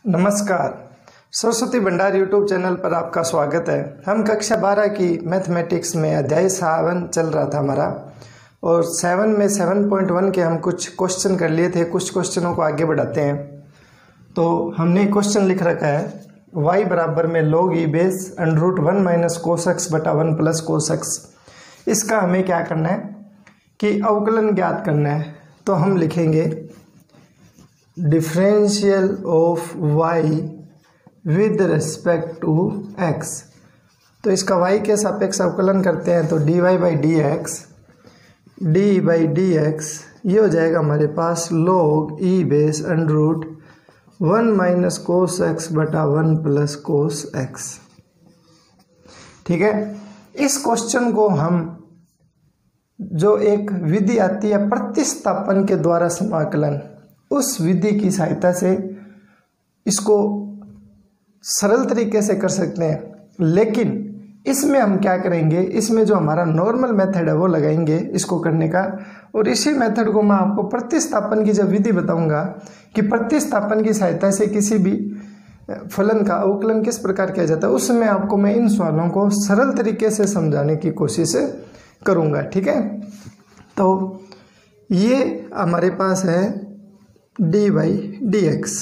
नमस्कार। सरस्वती भंडार YouTube channel पर आपका स्वागत है। हम कक्षा 12 की मैथमेटिक्स में अध्याय 7 चल रहा था हमारा, और 7 में 7.1 के हम कुछ क्वेश्चन कर लिए थे। कुछ क्वेश्चनों को आगे बढ़ाते हैं। तो हमने क्वेश्चन लिख रखा है y बराबर में log e base √1 minus cos x बटा 1 प्लस कोस एक्स। इसका हमें क्या करना है कि अवकलन ज्ञात करना है। तो हम लिखेंगे differential of y with respect to x। तो इसका y के सापेक्ष अवकलन करते हैं तो dy बाई डी एक्स ये हो जाएगा हमारे पास log e base √1 minus cos x बटा 1 प्लस कोस एक्स। ठीक है, इस क्वेश्चन को हम जो एक विधि आती है प्रतिस्थापन के द्वारा समाकलन, उस विधि की सहायता से इसको सरल तरीके से कर सकते हैं। लेकिन इसमें हम क्या करेंगे, इसमें जो हमारा नॉर्मल मेथड है वो लगाएंगे इसको करने का। और इसी मेथड को मैं आपको प्रतिस्थापन की जब विधि बताऊंगा कि प्रतिस्थापन की सहायता से किसी भी फलन का अवकलन किस प्रकार किया जाता है, उसमें आपको मैं इन सवालों को सरल तरीके से समझाने की कोशिश करूंगा। ठीक है, तो ये हमारे पास है डी बाई डी एक्स।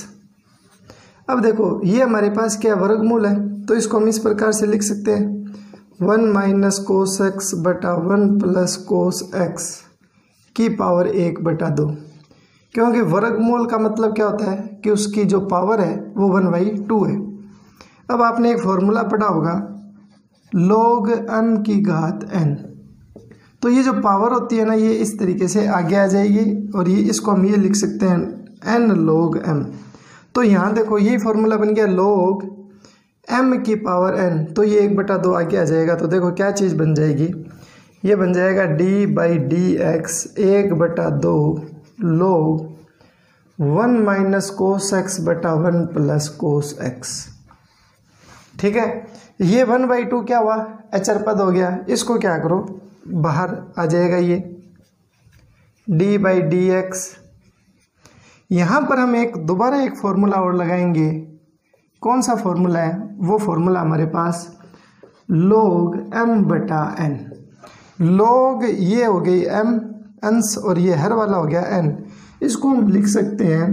अब देखो ये हमारे पास क्या वर्गमूल है, तो इसको हम इस प्रकार से लिख सकते हैं 1 माइनस कोस एक्स बटा 1 प्लस कोस एक्स की पावर 1/2। क्योंकि वर्गमूल का मतलब क्या होता है कि उसकी जो पावर है वो 1/2 है। अब आपने एक फॉर्मूला पढ़ा होगा log m की घात n। तो ये जो पावर होती है ना, ये इस तरीके से आगे आ जाएगी और ये इसको हम ये लिख सकते हैं n log m। तो यहाँ देखो यही फॉर्मूला बन गया log m की पावर n, तो ये 1/2 आगे आ जाएगा। तो देखो क्या चीज़ बन जाएगी, ये बन जाएगा d by d x 1/2 log 1 minus cos x बटा 1 प्लस कोस एक्स। ठीक है, ये 1/2 क्या हुआ, अचर पद हो गया। इसको क्या करो, बाहर आ जाएगा ये d बाई डी एक्स। यहाँ पर हम दोबारा एक फॉर्मूला और लगाएंगे। कौन सा फॉर्मूला है, वो फॉर्मूला हमारे पास log m बटा n। log ये हो गई m अंश और ये हर वाला हो गया n। इसको हम लिख सकते हैं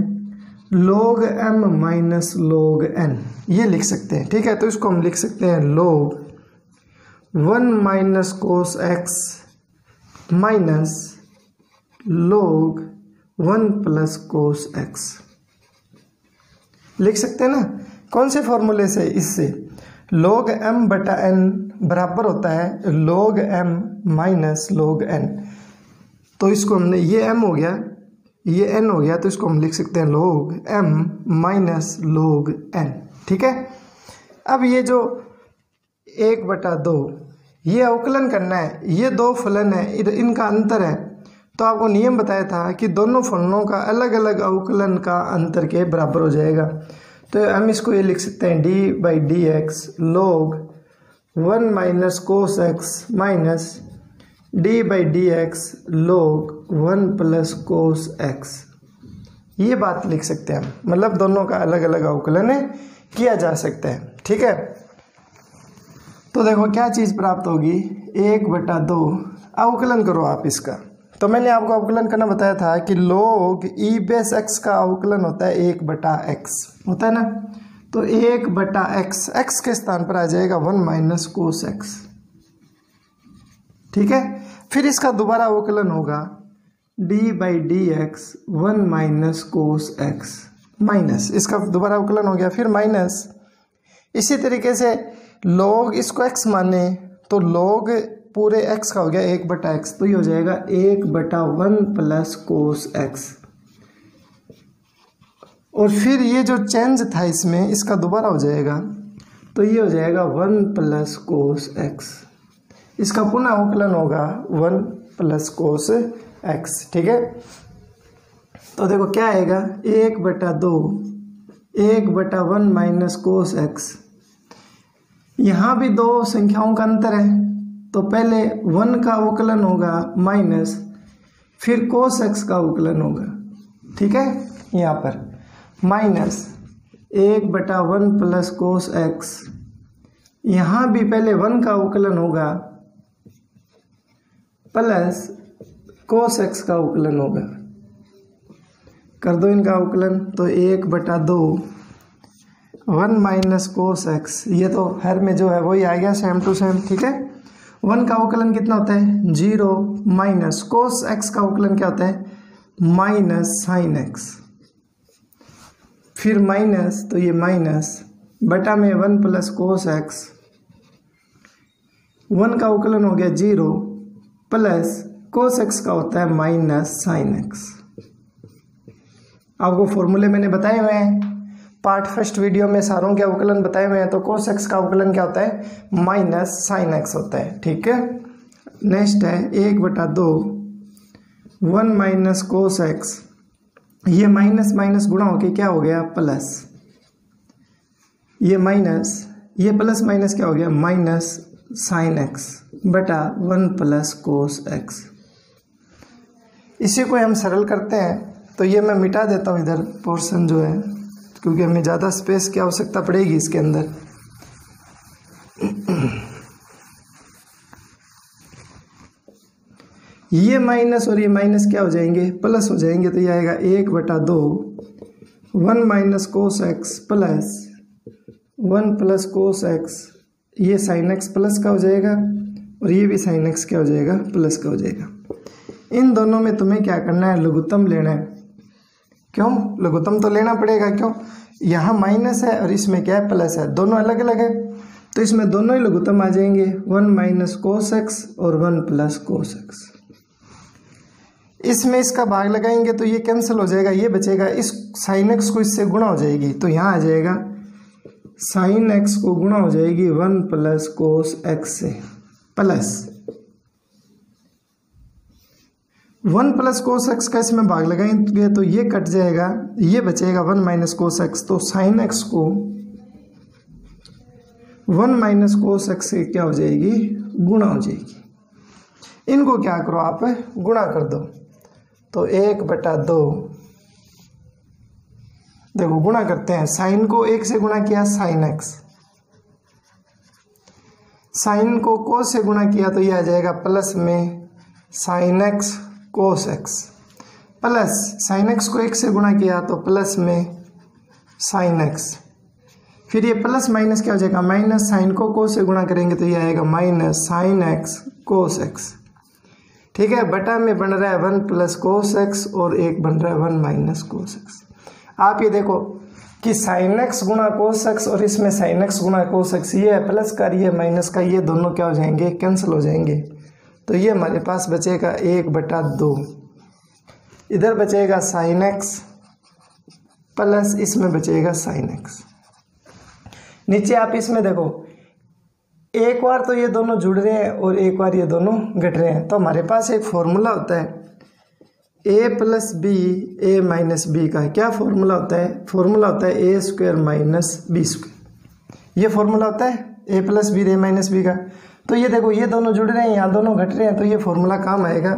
log m minus log n, ये लिख सकते हैं। ठीक है, तो इसको हम लिख सकते हैं log 1 minus cos x minus log 1 plus cos x लिख सकते हैं ना। कौन से फॉर्मूले से, इससे log m बटा n बराबर होता है log m minus log n। तो इसको हमने, ये m हो गया, ये n हो गया, तो इसको हम लिख सकते हैं log m minus log n। ठीक है, अब ये जो 1/2 ये अवकलन करना है, ये दो फलन है, इनका अंतर है। तो आपको नियम बताया था कि दोनों फलनों का अलग अलग अवकलन का अंतर के बराबर हो जाएगा। तो हम इसको ये लिख सकते हैं d by d x log 1 minus cos x minus d by d x log 1 plus cos x. ये बात लिख सकते हैं हम, मतलब दोनों का अलग अलग अवकलन किया जा सकता है। ठीक है, तो देखो क्या चीज़ प्राप्त होगी, 1/2 अवकलन करो आप इसका। तो मैंने आपको अवकलन करना बताया था कि log e बेस x का अवकलन होता है 1/x, होता है ना। तो 1/x, x के स्थान पर आ जाएगा 1 माइनस कोस x। ठीक है, फिर इसका दोबारा अवकलन होगा d by d x 1 minus cos x minus, इसका दोबारा अवकलन हो गया, फिर माइनस। इसी तरीके से log इसको x माने तो log पूरे x का हो गया 1/x, तो ये हो जाएगा 1/1 प्लस कोस x। और फिर ये जो चेंज था इसमें, इसका दोबारा हो जाएगा, तो ये हो जाएगा 1 प्लस कोस x। इसका पुनः अवकलन होगा 1 प्लस कोस x। ठीक है, तो देखो क्या आएगा, 1/2 1/1 माइनस कोस x। यहाँ भी दो संख्याओं का अंतर है, तो पहले 1 का अवकलन होगा माइनस, फिर कोस x का अवकलन होगा। ठीक है, यहाँ पर माइनस 1/1 प्लस कोस एक्स, यहाँ भी पहले 1 का अवकलन होगा प्लस कोस एक्स का अवकलन होगा। कर दो इनका अवकलन, तो 1/2 1 माइनस कोस एक्स, ये तो हर में जो है वही आ गया सेम टू सेम। ठीक है, 1 का अवकलन कितना होता है 0 माइनस कोस एक्स का अवकलन क्या होता है माइनस साइन एक्स, फिर माइनस, तो ये माइनस बटा में 1 प्लस कोस एक्स, 1 का अवकलन हो गया 0 प्लस कोस एक्स का होता है माइनस साइन एक्स। आपको फॉर्मूले मैंने बताए हुए हैं, पार्ट फर्स्ट वीडियो में सारों के अवकलन बताए हुए हैं। तो कोस एक्स का अवकलन क्या होता है माइनस साइन एक्स होता है। ठीक है, नेक्स्ट है 1/2 1 माइनस कोस एक्स, ये माइनस माइनस गुणा होके क्या हो गया प्लस, ये माइनस, ये प्लस माइनस क्या हो गया माइनस साइन एक्स बटा 1 प्लस कोस एक्स। इसी को हम सरल करते हैं, तो ये मैं मिटा देता हूँ इधर पोर्शन जो है, क्योंकि हमें ज़्यादा स्पेस की आवश्यकता पड़ेगी इसके अंदर। ये माइनस और ये माइनस क्या हो जाएंगे प्लस हो जाएंगे, तो ये आएगा 1/2 1 minus cos x plus 1 plus cos x, ये साइन एक्स प्लस का हो जाएगा और ये भी साइन एक्स क्या हो जाएगा प्लस का हो जाएगा। इन दोनों में तुम्हें क्या करना है लघुत्तम लेना है। क्यों लघुत्तम तो लेना पड़ेगा, क्यों यहाँ माइनस है और इसमें क्या है प्लस है, दोनों अलग अलग है, तो इसमें दोनों ही लघुत्तम आ जाएंगे 1 माइनस कोस एक्स और 1 प्लस कोस एक्स। इसमें इसका भाग लगाएंगे तो ये कैंसिल हो जाएगा, ये बचेगा, इस साइन एक्स को इससे गुणा हो जाएगी, तो यहाँ आ जाएगा साइन एक्स को गुणा हो जाएगी 1 प्लस कोस एक्स से, प्लस 1 प्लस कोस एक्स का इसमें भाग लगाएंगे तो ये कट जाएगा, ये बचेगा 1 माइनस कोस एक्स, तो साइन एक्स को 1 माइनस कोस एक्स से क्या हो जाएगी गुणा हो जाएगी। इनको क्या करो आप गुणा कर दो, तो 1/2, देखो गुणा करते हैं, साइन को 1 से गुणा किया साइन एक्स, साइन को कोस से गुणा किया तो ये आ जाएगा प्लस में sine x cos x, plus sine x को 1 से गुणा किया तो प्लस में साइन एक्स, फिर ये प्लस माइनस क्या हो जाएगा माइनस, साइन को कोस से गुणा करेंगे तो ये आएगा minus sine x cos x. ठीक है, बटा में बन रहा है 1 प्लस कोस एक्स और एक बन रहा है 1 माइनस कोस एक्स। आप ये देखो कि साइन एक्स गुणा कोस एक्स और इसमें साइन एक्स गुणा कोस एक्स, ये है प्लस का ये माइनस का, ये दोनों क्या हो जाएंगे कैंसिल हो जाएंगे, तो ये हमारे पास बचेगा 1/2, इधर बचेगा साइन एक्स प्लस इसमें बचेगा साइन एक्स। नीचे आप इसमें देखो एक बार तो ये दोनों जुड़ रहे हैं और एक बार ये दोनों घट रहे हैं, तो हमारे पास एक फॉर्मूला होता है a plus b a minus b का। क्या फॉर्मूला होता है, फॉर्मूला होता है a square minus b square, ये फॉर्मूला होता है a plus b a minus b का। तो ये देखो ये दोनों जुड़ रहे हैं, यहाँ दोनों घट रहे हैं, तो ये फॉर्मूला काम आएगा।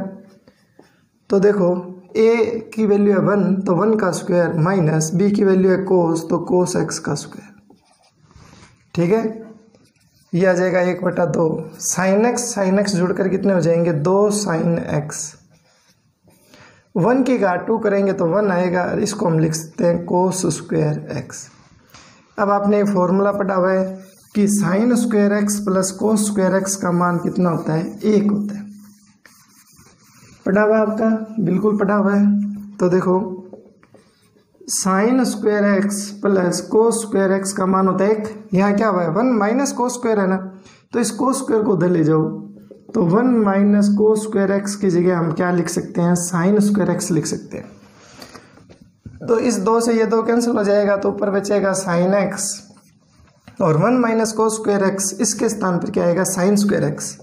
तो देखो a की वैल्यू है 1 तो 1 का स्क्वायर माइनस b की वैल्यू है कोस तो कोस एक्स का स्क्वायर। ठीक है, ये आ जाएगा 1/2 साइन एक्स जुड़कर कितने हो जाएंगे 2 साइन एक्स, 1 की घात 2 करेंगे तो 1 आएगा, इसको हम लिख सकते हैं कोस स्क्वायर एक्स। अब आपने एक फॉर्मूला पढ़ा हुआ है कि sign square x plus cos square x का मान कितना होता है 1 होता है, पढ़ा हुआ है आपका, बिल्कुल पढ़ा हुआ है। तो देखो sign square x plus cos square x का मान होता है 1, यहाँ क्या हुआ है 1 माइनस कोस स्क्वायर है ना, तो इस कोस स्क्वायर को उधर ले जाओ, तो 1 माइनस कोस स्क्वायर एक्स की जगह हम क्या लिख सकते हैं साइन स्क्वायर एक्स लिख सकते हैं। तो इस 2 से ये 2 कैंसिल हो जाएगा, तो ऊपर बचेगा साइन एक्स और 1 माइनस कोस स्क्वायर एक्स, इसके स्थान पर क्या आएगा साइन स्क्वायर एक्स।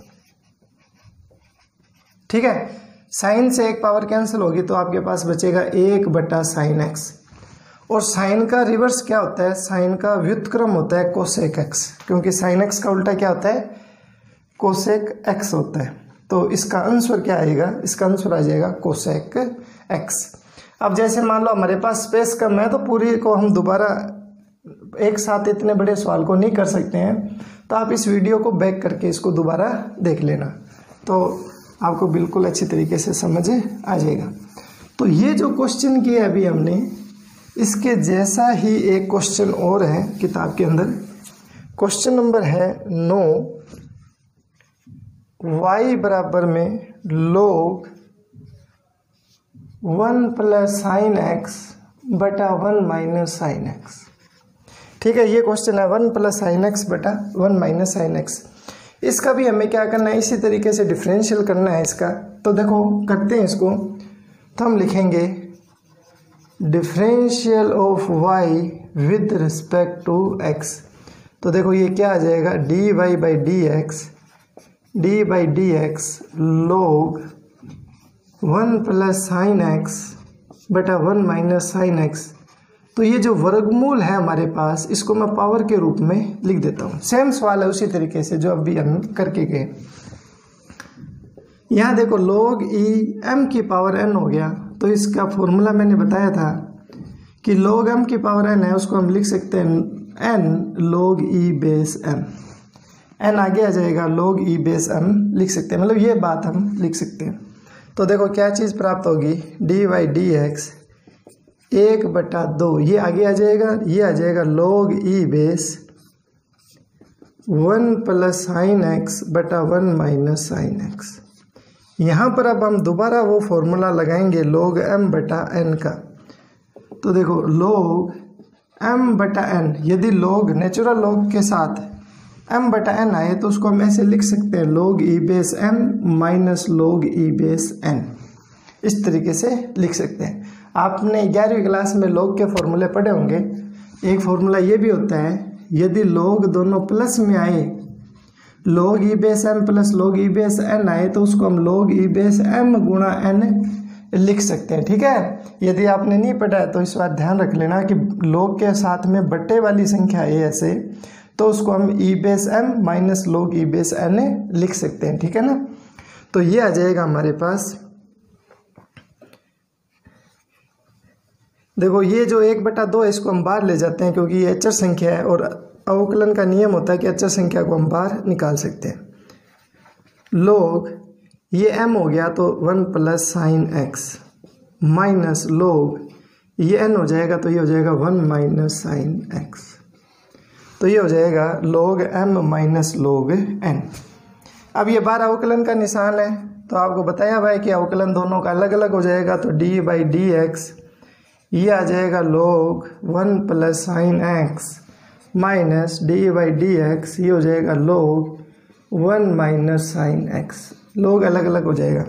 ठीक है, साइन से एक पावर कैंसिल होगी तो आपके पास बचेगा 1/साइन एक्स, और साइन का रिवर्स क्या होता है, साइन का व्युत्क्रम होता है कोसेक एक्स, क्योंकि साइन एक्स का उल्टा क्या होता है कोसेक एक्स होता है। तो इसका आंसर क्या आएगा, इसका आंसर आ जाएगा कोसेक एक्स। अब जैसे मान लो हमारे पास स्पेस कम है तो पूरी को हम दोबारा एक साथ इतने बड़े सवाल को नहीं कर सकते हैं, तो आप इस वीडियो को बैक करके इसको दोबारा देख लेना, तो आपको बिल्कुल अच्छी तरीके से समझ आ जाएगा। तो ये जो क्वेश्चन किया अभी हमने, इसके जैसा ही एक क्वेश्चन और है किताब के अंदर। क्वेश्चन नंबर है 9, y बराबर में log 1 प्लस साइन एक्स बटा 1 माइनस साइन एक्स। ठीक है, ये क्वेश्चन है 1 प्लस साइन एक्स बटा 1 माइनस साइन एक्स। इसका भी हमें क्या करना है, इसी तरीके से डिफरेंशियल करना है इसका। तो देखो करते हैं इसको, तो हम लिखेंगे differential of y with respect to x। तो देखो ये क्या आ जाएगा, dy by d x log 1 plus sine x बटा 1 माइनस साइन एक्स। तो ये जो वर्गमूल है हमारे पास, इसको मैं पावर के रूप में लिख देता हूँ। सेम सवाल है उसी तरीके से जो अभी हम करके गए। यहाँ देखो log e m की पावर n हो गया, तो इसका फॉर्मूला मैंने बताया था कि log m की पावर n है, उसको हम लिख सकते हैं n log e base m। n आगे आ जाएगा, log e बेस m लिख सकते हैं, मतलब ये बात हम लिख सकते हैं। तो देखो क्या चीज़ प्राप्त होगी, डी वाई डी एक्स 1/2, ये आगे आ जाएगा, ये आ जाएगा log e base 1 plus sine x बटा 1 माइनस साइन एक्स। यहाँ पर अब हम दोबारा वो फॉर्मूला लगाएंगे log m बटा n का। तो देखो log m बटा n, यदि log नेचुरल log के साथ m बटा n आए तो उसको हम ऐसे लिख सकते हैं log e base m minus log e base n, इस तरीके से लिख सकते हैं। आपने 11वीं क्लास में log के फॉर्मूले पढ़े होंगे। एक फॉर्मूला ये भी होता है, यदि log दोनों प्लस में आए, log e base m plus log e base n आए, तो उसको हम log e बेस m गुणा n लिख सकते हैं। ठीक है, यदि आपने नहीं पढ़ा है तो इस बात ध्यान रख लेना कि log के साथ में बट्टे वाली संख्या है ऐसे, तो उसको हम e base m minus log e base n लिख सकते हैं। ठीक है ना, तो ये आ जाएगा हमारे पास। देखो ये जो 1/2 है इसको हम बाहर ले जाते हैं, क्योंकि ये अचर संख्या है और अवकलन का नियम होता है कि अचर संख्या को हम बाहर निकाल सकते हैं। log ये m हो गया तो 1 plus sine x minus log ये n हो जाएगा, तो ये हो जाएगा 1 माइनस साइन एक्स। तो ये हो जाएगा log m minus log n। अब ये बार अवकलन का निशान है, तो आपको बताया हुआ है कि अवकलन दोनों का अलग अलग हो जाएगा। तो डी बाई डी एक्स ये आ जाएगा log 1 plus sine x minus D by d x, ये हो जाएगा log 1 minus sine x. log अलग अलग हो जाएगा।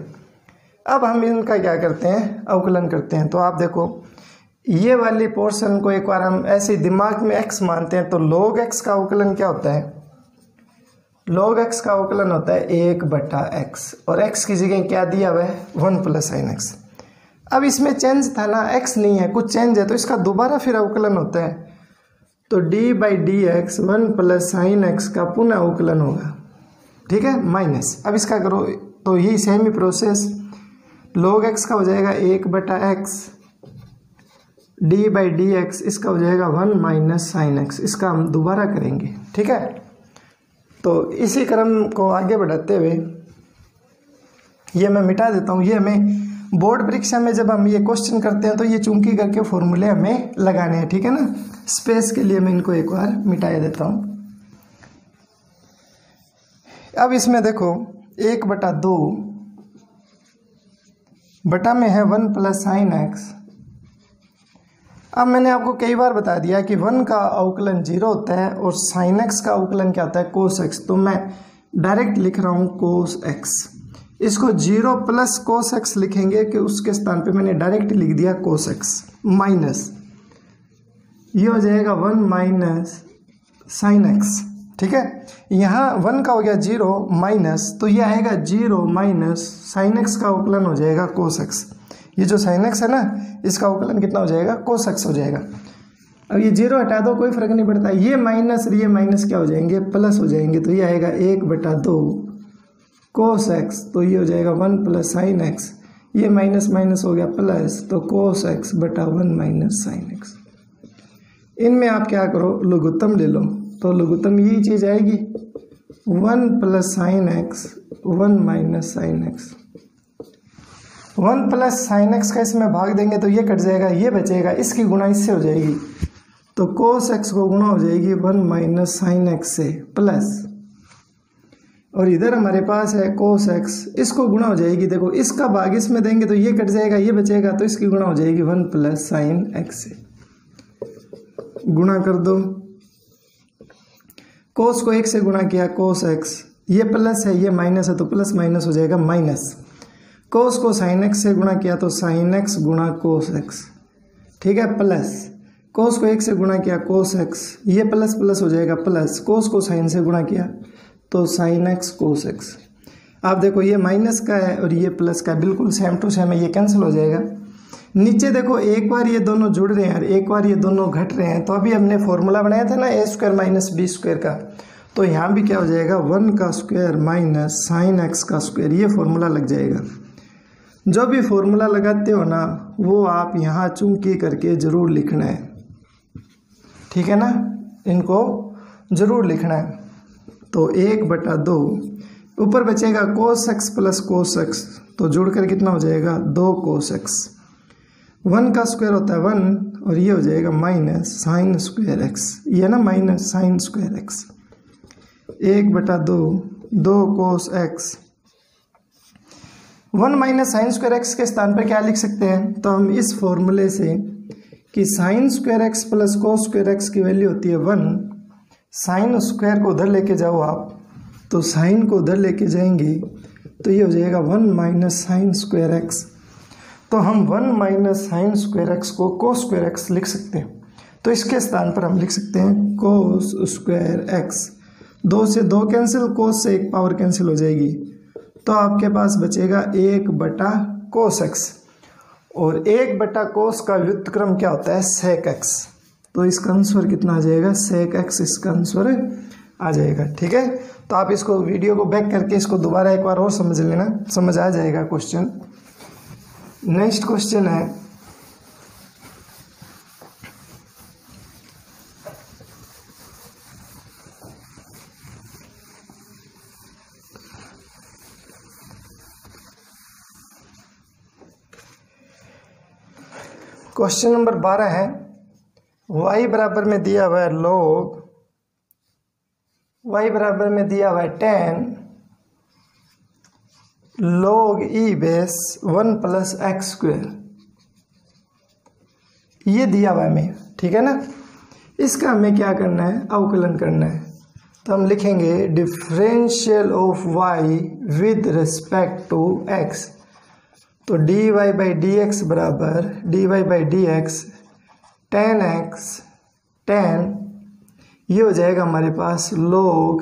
अब हम इनका क्या करते हैं, अवकलन करते हैं। तो आप देखो ये वाली पोर्शन को एक बार हम ऐसे दिमाग में x मानते हैं, तो log x का अवकलन क्या होता है, log x का अवकलन होता है 1/x, और x की जगह क्या दिया हुआ है 1 प्लस साइन एक्स। अब इसमें चेंज था ना, x नहीं है, कुछ चेंज है, तो इसका दोबारा फिर अवकलन होता है। तो d by d x 1 plus sine x का पुनः अवकलन होगा। ठीक है, माइनस। अब इसका करो तो यही सेम ही प्रोसेस, log x का हो जाएगा 1/x, d by d x इसका हो जाएगा 1 माइनस साइन एक्स। इसका हम दोबारा करेंगे। ठीक है, तो इसी क्रम को आगे बढ़ाते हुए ये मैं मिटा देता हूँ। ये हमें बोर्ड परीक्षा में जब हम ये क्वेश्चन करते हैं तो ये चूंकि करके फॉर्मूले हमें लगाने हैं। ठीक है ना, स्पेस के लिए मैं इनको एक बार मिटा देता हूँ। अब इसमें देखो 1/2 बटा में है 1 प्लस साइन एक्स। अब मैंने आपको कई बार बता दिया कि 1 का अवकलन 0 होता है और साइन एक्स का अवकलन क्या होता है, कोस एक्स। तो मैं डायरेक्ट लिख रहा हूँ कोस एक्स। इसको 0 प्लस कोस एक्स लिखेंगे कि उसके स्थान पे मैंने डायरेक्ट लिख दिया कोस एक्स माइनस, ये हो जाएगा 1 माइनस साइन एक्स। ठीक है, यहाँ 1 का हो गया 0 माइनस, तो ये आएगा 0 माइनस साइन एक्स का अवकलन हो जाएगा कोस एक्स। ये जो साइन एक्स है ना, इसका अवकलन कितना हो जाएगा, कोस एक्स हो जाएगा। अब ये 0 हटा दो, कोई फर्क नहीं पड़ता। ये माइनस और ये माइनस क्या हो जाएंगे, प्लस हो जाएंगे। तो ये आएगा 1/2 कोस एक्स, तो ये हो जाएगा 1 प्लस साइन एक्स। ये माइनस माइनस हो गया प्लस, तो कोस एक्स बटा 1 माइनस साइन एक्स। इनमें आप क्या करो, लघुत्तम ले लो, तो लघुत्तम यही चीज़ आएगी 1 plus sine x 1 minus sine x. 1 plus sine x का इसमें भाग देंगे तो ये कट जाएगा, ये बचेगा, इसकी गुणा इससे हो जाएगी, तो कोस एक्स को गुणा हो जाएगी 1 माइनस साइन एक्स से प्लस, और इधर हमारे पास है कोस एक्स, इसको गुणा हो जाएगी, देखो इसका भाग इसमें देंगे तो ये कट जाएगा, ये बचेगा, तो इसकी गुणा हो जाएगी 1 प्लस साइन एक्स से। गुणा कर दो, कोस को 1 से गुणा किया कोस एक्स, ये प्लस है ये माइनस है तो प्लस माइनस हो जाएगा माइनस, कोस को साइन एक्स से गुणा किया तो साइन एक्स गुणा कोस एक्स, ठीक है, प्लस कोस को 1 से गुणा किया कोस एक्स, ये प्लस प्लस हो जाएगा प्लस, कोस को साइन से गुणा किया तो साइन एक्स कोस एक्स। आप देखो ये माइनस का है और ये प्लस का है, बिल्कुल सेम टू सेम है, ये कैंसिल हो जाएगा। नीचे देखो एक बार ये दोनों जुड़ रहे हैं और एक बार ये दोनों घट रहे हैं, तो अभी हमने फॉर्मूला बनाया था ना ए स्क्वायर माइनस बी स्क्वायर का, तो यहाँ भी क्या हो जाएगा 1 का स्क्वायर माइनस साइन एक्स का स्क्वायर, ये फॉर्मूला लग जाएगा। जो भी फॉर्मूला लगाते हो ना वो आप यहाँ चूंकि करके ज़रूर लिखना है, ठीक है ना, इनको ज़रूर लिखना है। तो 1/2 ऊपर बचेगा cos x plus cos x, तो जोड़कर कितना हो जाएगा 2 कोस एक्स, 1 का स्क्वायर होता है 1 और ये हो जाएगा माइनस साइन स्क्वायर एक्स, ये ना minus sign square x, 1/2 2 cos x. 1 minus sign square x के स्थान पर क्या लिख सकते हैं, तो हम इस फॉर्मूले से कि sign square x plus cos square x की वैल्यू होती है 1, साइन स्क्वायर को उधर लेके जाओ आप, तो साइन को उधर लेके जाएंगे तो ये हो जाएगा 1 माइनस साइन स्क्वायर एक्स, तो हम 1 माइनस साइन स्क्वायर एक्स को कोस स्क्वायर एक्स लिख सकते हैं, तो इसके स्थान पर हम लिख सकते हैं कोस स्क्वायर एक्स। 2 से 2 कैंसिल, कोस से 1 पावर कैंसिल हो जाएगी, तो आपके पास बचेगा 1/कोस एक्स, और 1/कोस का व्युत्क्रम क्या होता है सेक एक्स, तो इसका आंसर कितना आ जाएगा सेक एक्स, इसका आंसर आ जाएगा, ठीक है। तो आप इसको वीडियो को बैक करके इसको दोबारा एक बार और समझ लेना, समझ आ जाएगा क्वेश्चन। नेक्स्ट क्वेश्चन है क्वेश्चन नंबर 12 है, y बराबर में दिया हुआ है log, y बराबर में दिया हुआ है 10 log e base 1 plus x square, ये दिया हुआ है हमें, ठीक है ना। इसका हमें क्या करना है, अवकलन करना है, तो हम लिखेंगे differential of y with respect to x, तो dy बाई डी एक्स बराबर dy by d x 10x 10, ये हो जाएगा हमारे पास log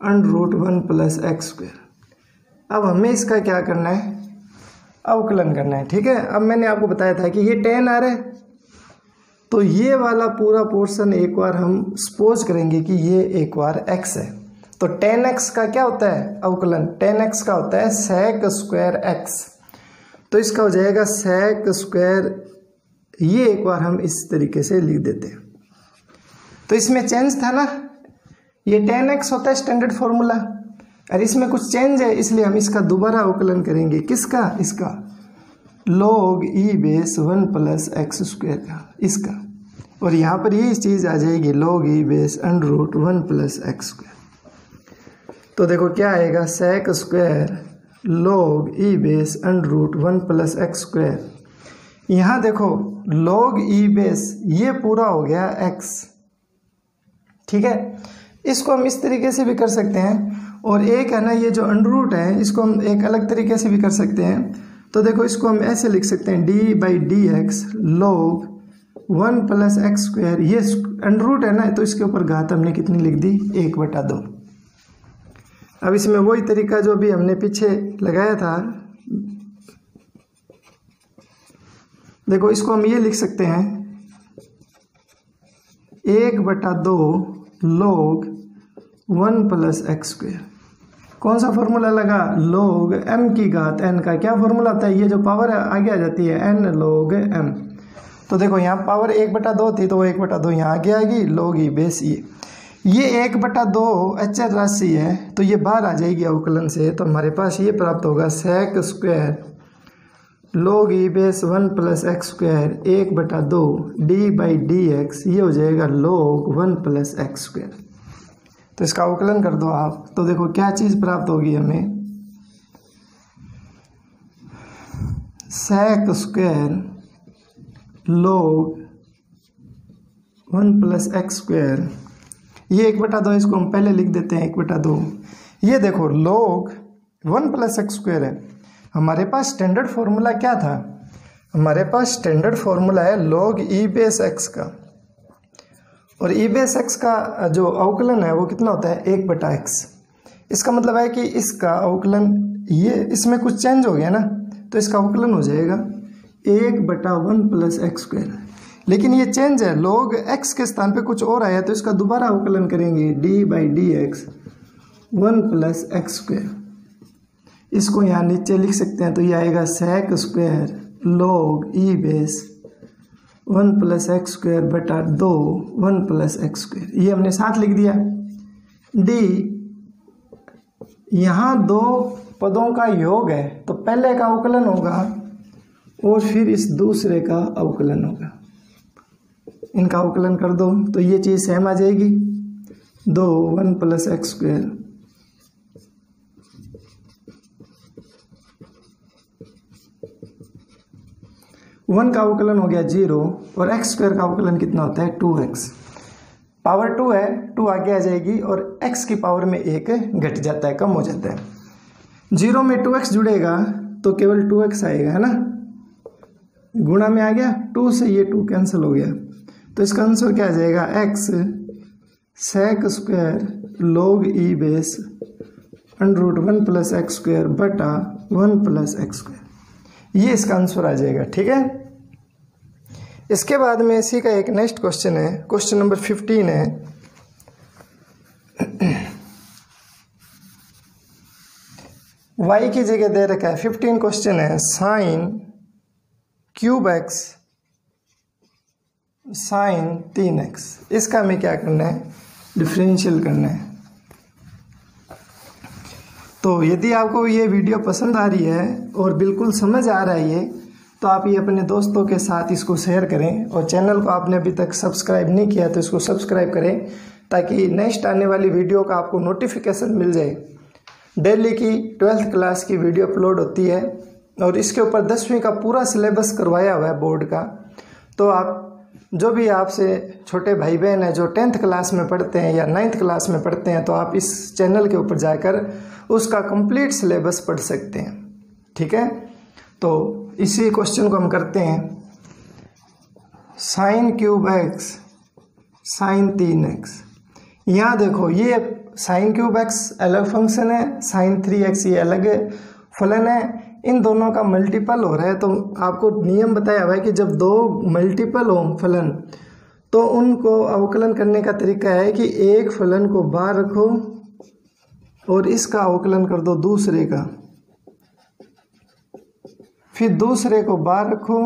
√1 प्लस एक्स स्क्वायर। अब हमें इसका क्या करना है, अवकलन करना है, ठीक है। अब मैंने आपको बताया था कि ये 10 आ रहा है, तो ये वाला पूरा पोर्शन एक बार हम सपोज करेंगे कि ये एक बार x है, तो 10x का क्या होता है अवकलन, 10x का होता है सेक स्क्वायर x, तो इसका हो जाएगा सेक स्क्वायर, ये एक बार हम इस तरीके से लिख देते हैं। तो इसमें चेंज था ना, ये 10x होता है स्टैंडर्ड फॉर्मूला, और इसमें कुछ चेंज है, इसलिए हम इसका दोबारा अवकलन करेंगे, किसका, इसका log e base 1 plus x square का, इसका, और यहाँ पर ये चीज़ आ जाएगी log e base √1 plus x square. तो देखो क्या आएगा, sec square log e base √1 plus x square. यहाँ देखो log e बेस ये पूरा हो गया x, ठीक है। इसको हम इस तरीके से भी कर सकते हैं, और एक है ना ये जो अंडर है, इसको हम एक अलग तरीके से भी कर सकते हैं। तो देखो इसको हम ऐसे लिख सकते हैं d by d x log 1 plus x square, ये अंडर है ना, तो इसके ऊपर घात हमने कितनी लिख दी 1/2। अब इसमें वही तरीका जो भी हमने पीछे लगाया था, देखो इसको हम ये लिख सकते हैं 1/2 log 1 प्लस एक्स स्क्वायर। कौन सा फॉर्मूला लगा, log m की घात n का क्या फॉर्मूला होता है, ये जो पावर आगे आ जाती है n log m, तो देखो यहाँ पावर 1/2 थी तो वो 1/2 यहाँ आगे आएगी, log ई बेस ये 1/2 अचर राशि है तो ये बाहर आ जाएगी अवकलन से। तो हमारे पास ये प्राप्त होगा sec स्क्वायर log ई बेस 1 + x स्क्वायर 1/2 d/dx, ये हो जाएगा log 1 + x स्क्वायर। तो इसका अवकलन कर दो आप, तो देखो क्या चीज़ प्राप्त होगी हमें, sec square log 1 + x square, ये 1/2, इसको हम पहले लिख देते हैं 1/2। ये देखो log 1 + x स्क्वायर है, हमारे पास स्टैंडर्ड फॉर्मूला क्या था, हमारे पास स्टैंडर्ड फॉर्मूला है log ई बेस x का, और ई बेस x का जो अवकलन है वो कितना होता है 1/x। इसका मतलब है कि इसका अवकलन, ये इसमें कुछ चेंज हो गया ना, तो इसका अवकलन हो जाएगा 1/1 + x स्क्वायर। लेकिन ये चेंज है, log x के स्थान पे कुछ और आया तो इसका दोबारा अवकलन करेंगे d/dx 1 + x स्क्वायर। इसको यहाँ नीचे लिख सकते हैं तो ये आएगा sec स्क्वायर log ई बेस 1 + x स्क्वायर बटा 2 1 + x स्क्वायर, ये हमने साथ लिख दिया। d यहाँ दो पदों का योग है तो पहले का अवकलन होगा और फिर इस दूसरे का अवकलन होगा, इनका अवकलन कर दो तो ये चीज़ सेम आ जाएगी 2 1 + x स्क्वायर वन का अवकलन हो गया 0 और x स्क्वायर का अवकलन कितना होता है 2x। पावर 2 है, 2 आगे आ जाएगी और x की पावर में 1 घट जाता है, कम हो जाता है। 0 में 2x जुड़ेगा तो केवल 2x आएगा, है ना, गुणा में आ गया, 2 से ये 2 कैंसिल हो गया, तो इसका आंसर क्या आ जाएगा x sec स्क्वायर log ई बेस √1 + x स्क्वायर बटा 1 + x स्क्वायर, ये इसका आंसर आ जाएगा। ठीक है, इसके बाद में इसी का एक नेक्स्ट क्वेश्चन है, क्वेश्चन नंबर 15 है। y की जगह दे रखा है 15 क्वेश्चन है sin cube x sin 3x, इसका हमें क्या करना है, डिफरेंशियल करना है। तो यदि आपको ये वीडियो पसंद आ रही है और बिल्कुल समझ आ रहा है ये, तो आप ये अपने दोस्तों के साथ इसको शेयर करें, और चैनल को आपने अभी तक सब्सक्राइब नहीं किया तो इसको सब्सक्राइब करें ताकि नेक्स्ट आने वाली वीडियो का आपको नोटिफिकेशन मिल जाए। डेली की 12th क्लास की वीडियो अपलोड होती है और इसके ऊपर 10वीं का पूरा सिलेबस करवाया हुआ है बोर्ड का। तो आप जो भी आपसे छोटे भाई बहन हैं जो 10th क्लास में पढ़ते हैं या 9th क्लास में पढ़ते हैं, तो आप इस चैनल के ऊपर जाकर उसका कंप्लीट सिलेबस पढ़ सकते हैं। ठीक है, तो इसी क्वेश्चन को हम करते हैं। sin cube x sin 3x, यहाँ देखो ये sin क्यूब x अलग फंक्शन है, sin 3x ये अलग फलन है, इन दोनों का मल्टीपल हो रहा है। तो आपको नियम बताया हुआ है कि जब दो मल्टीपल हो फलन तो उनको अवकलन करने का तरीका है कि एक फलन को बाहर रखो और इसका अवकलन कर दो दूसरे का, फिर दूसरे को बाहर रखो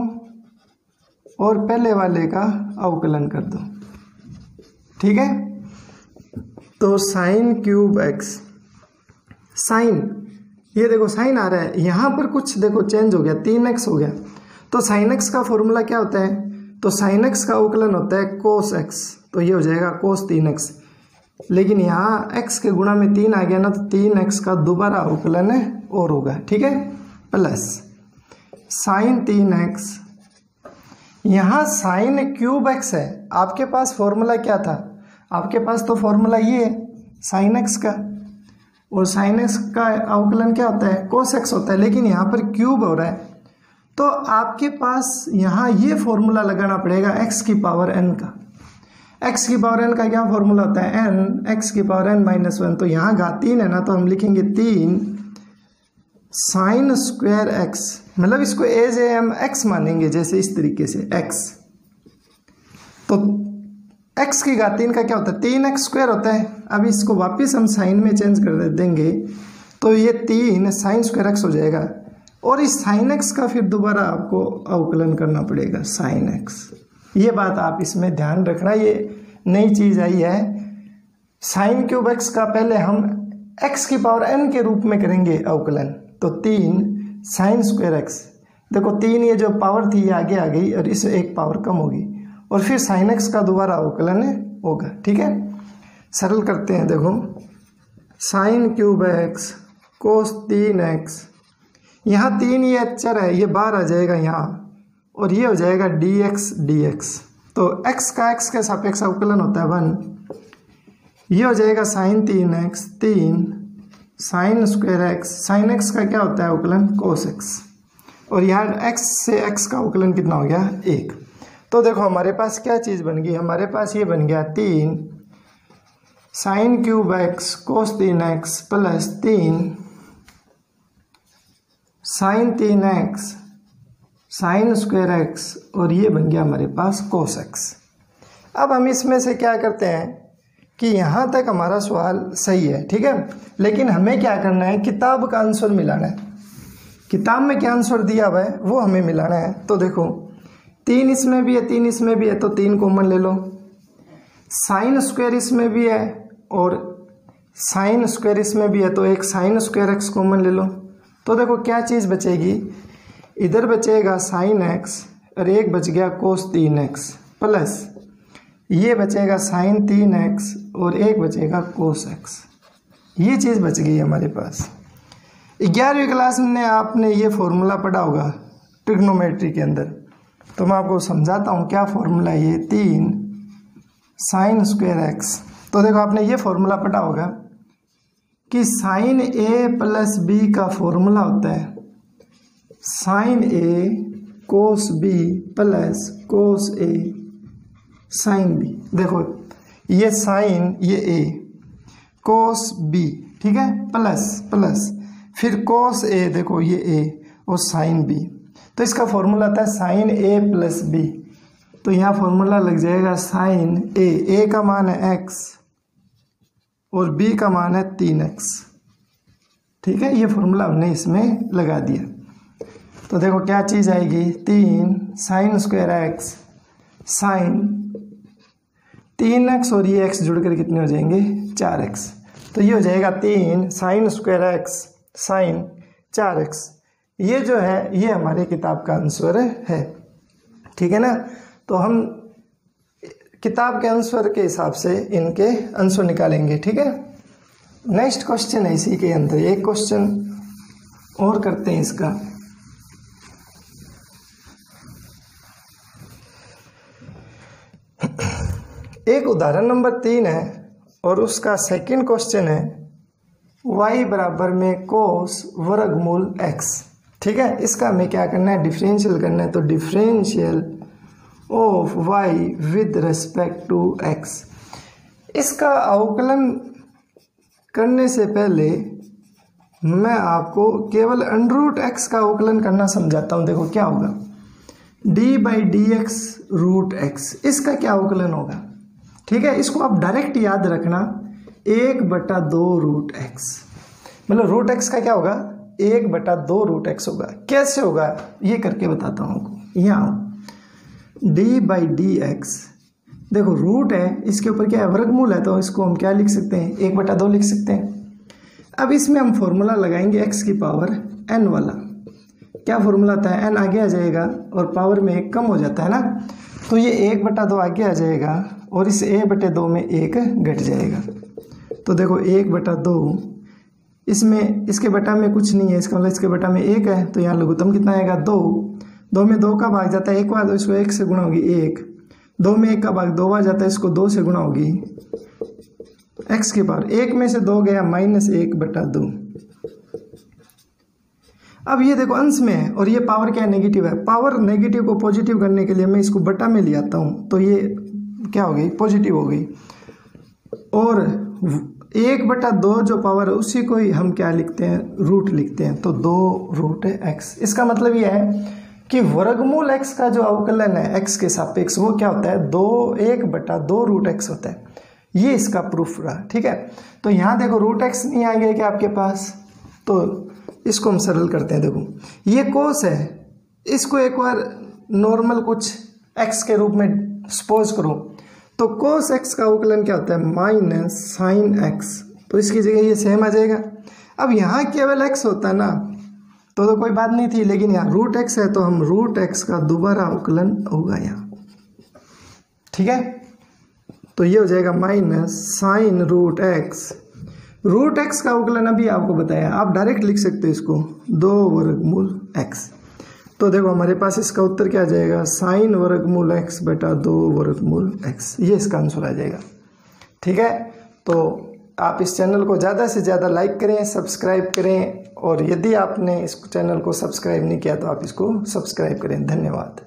और पहले वाले का अवकलन कर दो। ठीक है, तो sin क्यूब x साइन, ये देखो साइन आ रहा है, यहाँ पर कुछ देखो चेंज हो गया, 3x हो गया। तो sin x का फॉर्मूला क्या होता है, तो sin x का अवकलन होता है cos x, तो ये हो जाएगा cos 3x। लेकिन यहाँ x के गुणा में 3 आ गया ना, तो 3x का दोबारा अवकलन है और होगा। ठीक है, प्लस sin 3x, यहाँ sin क्यूब x है। आपके पास फॉर्मूला क्या था, आपके पास तो फॉर्मूला ये है sin x का, और sin x का अवकलन क्या होता है cos x होता है, लेकिन यहाँ पर क्यूब हो रहा है तो आपके पास यहाँ ये फॉर्मूला लगाना पड़ेगा x की पावर n का। x की पावर n का क्या फॉर्मूला होता है n x की पावर n - 1, तो यहाँ घात 3 है ना, तो हम लिखेंगे 3 sin स्क्वायर x, मतलब इसको एज ए हम x मानेंगे, जैसे इस तरीके से x। तो x की घात 3 का क्या होता है 3x स्क्वायर होता है। अब इसको वापस हम साइन में चेंज कर देंगे तो ये 3 sin स्क्वायर x हो जाएगा। और इस साइन एक्स का फिर दोबारा आपको अवकलन करना पड़ेगा साइन एक्स। ये बात आप इसमें ध्यान रखना, ये नई चीज़ आई है। साइन क्यूब एक्स का पहले हम एक्स की पावर एन के रूप में करेंगे अवकलन, तो 3 साइन स्क्वायर एक्स, देखो 3 ये जो पावर थी ये आगे आ गई और इससे एक पावर कम होगी, और फिर साइन एक्स का दोबारा अवकलन होगा। ठीक है, सरल करते हैं। देखो sign cube x cos 3x, यहाँ 3 ये अचर है, ये बाहर आ जाएगा यहाँ, और ये हो जाएगा dx dx, तो x का x के सापेक्ष अवकलन होता है 1, ये हो जाएगा sine 3x 3 sine square x, sine x का क्या होता है अवकलन कोस x, और यहाँ x से x का अवकलन कितना हो गया 1। तो देखो हमारे पास क्या चीज़ बन गई, हमारे पास ये बन गया 3 sine cube x cos 3x plus 3 sine 3x sine square x, और ये बन गया हमारे पास कोस एक्स। अब हम इसमें से क्या करते हैं कि यहाँ तक हमारा सवाल सही है, ठीक है, लेकिन हमें क्या करना है, किताब का आंसर मिलाना है। किताब में क्या आंसर दिया हुआ है वो हमें मिलाना है। तो देखो 3 इसमें भी है 3 इसमें भी है, तो 3 कॉमन ले लो, साइन स्क्वायर इसमें भी है और साइन स्क्वायर इसमें भी है, तो एक साइन स्क्वायर एक्स कॉमन ले लो। तो देखो क्या चीज़ बचेगी, इधर बचेगा साइन एक्स और एक बच गया कोस 3x प्लस ये बचेगा साइन 3x और एक बचेगा कोस x। ये चीज़ बच गई हमारे पास। 11वीं क्लास में आपने ये फॉर्मूला पढ़ा होगा ट्रिग्नोमेट्री के अंदर, तो मैं आपको समझाता हूँ क्या फॉर्मूला है ये 3 साइन स्क्वायर एक्स। तो देखो आपने ये फॉर्मूला पढ़ा होगा कि साइन ए प्लस बी का फॉर्मूला होता है साइन ए कोस बी प्लस कोस ए साइन बी। देखो ये साइन ये ए कोस बी, ठीक है, प्लस फिर कोस ए, देखो ये ए और साइन बी, तो इसका फॉर्मूला आता है साइन ए प्लस बी। तो यहाँ फॉर्मूला लग जाएगा साइन ए का मान है x और b का मान है 3x, ठीक है, ये फॉर्मूला हमने इसमें लगा दिया। तो देखो क्या चीज़ आएगी 3 sine square x sign 3x और ये x जुड़कर कितने हो जाएंगे 4x, तो ये हो जाएगा 3 sine square x sign 4x। ये जो है ये हमारे किताब का आंसर है, ठीक है ना। तो हम किताब के आंसर के हिसाब से इनके आंसर निकालेंगे, ठीक है। नेक्स्ट क्वेश्चन है इसी के अंदर, एक क्वेश्चन और करते हैं इसका। एक उदाहरण नंबर 3 है और उसका सेकंड क्वेश्चन है y बराबर में कोस वर्गमूल x, ठीक है। इसका हमें क्या करना है, डिफरेंशियल करना है। तो differential of y with respect to x, इसका अवकलन करने से पहले मैं आपको केवल अंडर x का अवकलन करना समझाता हूँ। देखो क्या होगा, d/dx रूट x, इसका क्या अवकलन होगा, ठीक है। इसको आप डायरेक्ट याद रखना 1/2 रूट x, मतलब रूट x का क्या होगा 1/2 रूट x होगा। कैसे होगा ये करके बताता हूँ आपको। यहाँ d/dx, देखो रूट है, इसके ऊपर क्या है वर्गमूल है, तो इसको हम क्या लिख सकते हैं 1/2 लिख सकते हैं। अब इसमें हम फॉर्मूला लगाएंगे x की पावर n वाला। क्या फॉर्मूला आता है, n आगे आ जाएगा और पावर में 1 कम हो जाता है ना, तो ये 1/2 आगे आ जाएगा और इस 1/2 में 1 घट जाएगा। तो देखो 1/2 इसमें इसके बटा में कुछ नहीं है, इसका मतलब इसके बटा में 1 है, तो यहाँ लघुत्तम कितना आएगा 2 में 2 का भाग जाता है 1 बार, तो इसको 1 से गुणा होगी 1, 2 में 1 का भाग 2 बार जाता है, इसको 2 से गुणा होगी x की पावर, 1 में से 2 गया -1/2। अब ये देखो अंश में है और ये पावर क्या है नेगेटिव है, पावर नेगेटिव को पॉजिटिव करने के लिए मैं इसको बटा में ले आता हूँ, तो ये क्या हो गई पॉजिटिव हो गई। और 1/2 जो पावर है उसी को ही हम क्या लिखते हैं रूट लिखते हैं, तो 2 रूट x। इसका मतलब ये है कि वर्गमूल x का जो अवकलन है x के सापेक्ष वो क्या होता है 1/2 रूट x होता है। ये इसका प्रूफ रहा, ठीक है। तो यहाँ देखो रूट x नहीं आ गया क्या आपके पास, तो इसको हम सरल करते हैं। देखो ये कोस है, इसको एक बार नॉर्मल कुछ एक्स के रूप में सपोज करो, तो कोस एक्स का अवकलन क्या होता है माइनस साइन एक्स, तो इसकी जगह ये सेम आ जाएगा। अब यहाँ केवल एक्स होता ना तो कोई बात नहीं थी, लेकिन यहाँ रूट एक्स है तो हम रूट एक्स का दोबारा अवकलन होगा यहाँ, ठीक है। तो ये हो जाएगा minus sine root x. Root x का अवकलन अभी आपको बताया, आप डायरेक्ट लिख सकते हो इसको 2 वर्गमूल एक्स। तो देखो हमारे पास इसका उत्तर क्या आ जाएगा, साइन वर्गमूल एक्स बटा 2 वर्गमूल एक्स, ये इसका आंसर आ जाएगा, ठीक है। तो आप इस चैनल को ज़्यादा से ज़्यादा लाइक करें, सब्सक्राइब करें, और यदि आपने इस चैनल को सब्सक्राइब नहीं किया तो आप इसको सब्सक्राइब करें। धन्यवाद।